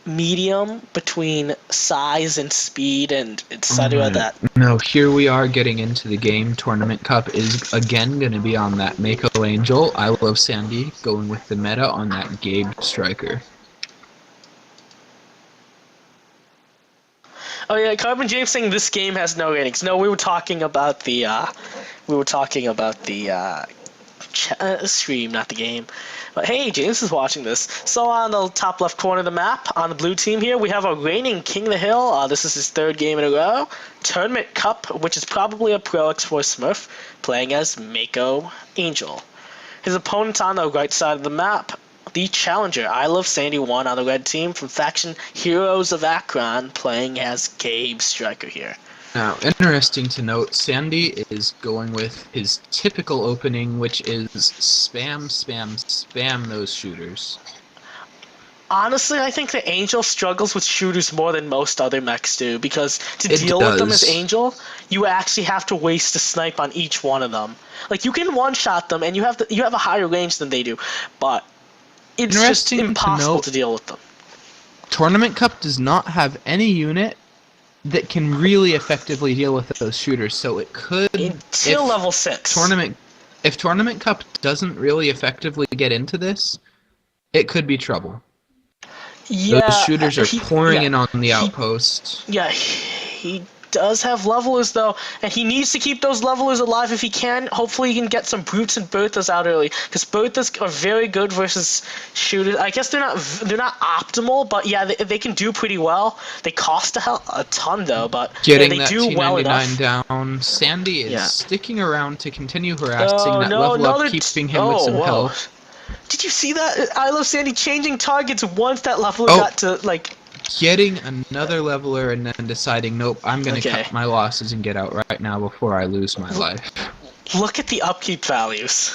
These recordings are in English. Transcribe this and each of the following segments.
medium between size and speed and etc. That No, here we are getting into the game. Tournament Cup is again going to be on that Mako Angel. I Love Sandy going with the meta on that Gabe Striker. Oh yeah, Carbon James saying this game has no ratings. No, we were talking about the stream, not the game. But hey, James is watching this. So on the top left corner of the map, on the blue team here, we have a reigning King of the Hill. This is his third game in a row. Tournament Cup, which is probably a Pro X4 Smurf, playing as Mako Angel. His opponent on the right side of the map, the challenger, iloveSandy1 on the red team from faction Heroes of Akron, playing as Gabe Striker here. Now, interesting to note, Sandy is going with his typical opening, which is spam, spam, spam those shooters. Honestly, I think the Angel struggles with shooters more than most other mechs do, because to deal with them as Angel, you actually have to waste a snipe on each one of them. Like, you can one-shot them, and you have a higher range than they do, but it's just impossible to deal with them. Tournament Cup does not have any unit that can really effectively deal with those shooters, so it could until level 6. If Tournament Cup doesn't really effectively get into this, it could be trouble. Yeah, those shooters are pouring in on the outpost. Yeah, he does have levelers though, and he needs to keep those levelers alive if he can. Hopefully he can get some brutes and Berthas out early, because Berthas are very good versus shooters. I guess they're not optimal, but yeah, they can do pretty well. They cost a ton though, but getting they that do well enough. down. Sandy is sticking around to continue harassing that level up, keeping him with some health. Did you see that? I Love Sandy changing targets once that leveler got to like. Getting another leveler and then deciding, nope, I'm going to cut my losses and get out right now before I lose my life. Look at the upkeep values.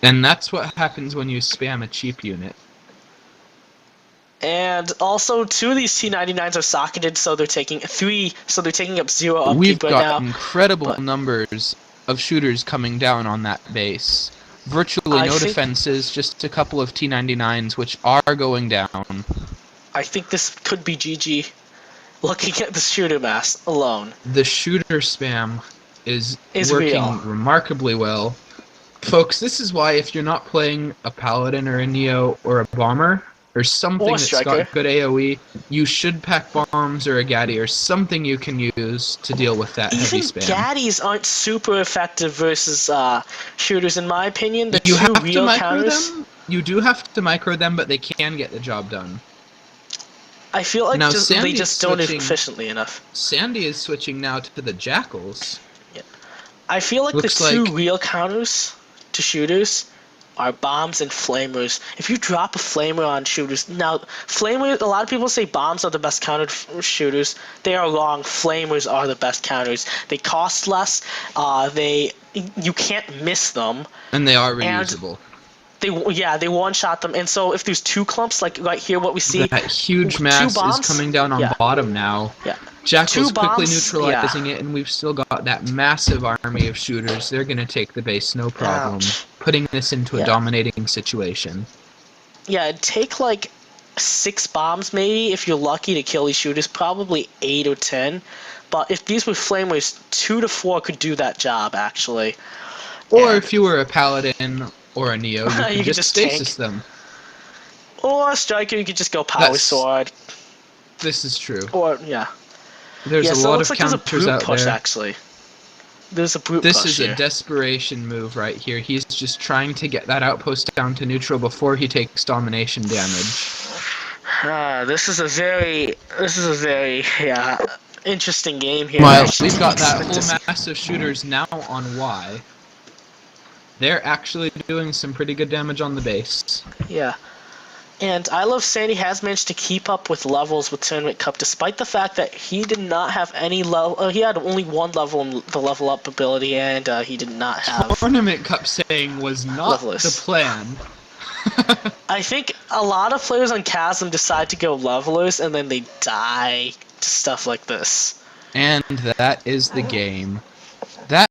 And that's what happens when you spam a cheap unit. And also, 2 of these T99s are socketed, so they're taking 3, so they're taking up 0 upkeep We've right now. got incredible numbers of shooters coming down on that base. Virtually no defenses, just a couple of T99s, which are going down. I think this could be GG, looking at the shooter mass alone. The shooter spam is working remarkably well. Folks, this is why if you're not playing a Paladin or a Neo or a Bomber, or something that's got good AoE, you should pack bombs or a Gaddy or something you can use to deal with that heavy spam. Even Gaddies aren't super effective versus shooters, in my opinion. The you two have real to micro counters, them. You do have to micro them, but they can get the job done. I feel like they just don't efficiently enough. Sandy is switching now to the Jackals. Yeah. I feel like the two real counters to shooters are bombs and flamers. If you drop a flamer on shooters, now flamers, a lot of people say bombs are the best countered shooters. They are wrong. Flamers are the best counters. They cost less. You can't miss them. And they are reusable. They one-shot them, and so if there's 2 clumps, like right here, what we see, that huge mass is coming down on bottom now. Yeah. Jackal's quickly neutralizing it, and we've still got that massive army of shooters. They're going to take the base, no problem. Putting this into a dominating situation. Yeah, it'd take like 6 bombs maybe, if you're lucky, to kill these shooters. Probably 8 or 10. But if these were flamers, 2 to 4 could do that job, actually. Or if you were a Paladin or a Neo, you could just stasis them. Or a Striker, you could just go Power Sword. This is true. Or, There's a lot of counters out there. Actually. There's a brute push. This is a desperation move right here. He's just trying to get that outpost down to neutral before he takes domination damage. This is a very interesting game here. Well, we've got that whole mass of shooters now on Y. They're actually doing some pretty good damage on the base. Yeah. And I Love Sandy has managed to keep up with levels with Tournament Cup, despite the fact that he did not have any level. He had only 1 level in the level up ability, and he did not have. Tournament Cup saying was not the plan. I think a lot of players on Chasm decide to go levelers, and then they die to stuff like this. And that is the game.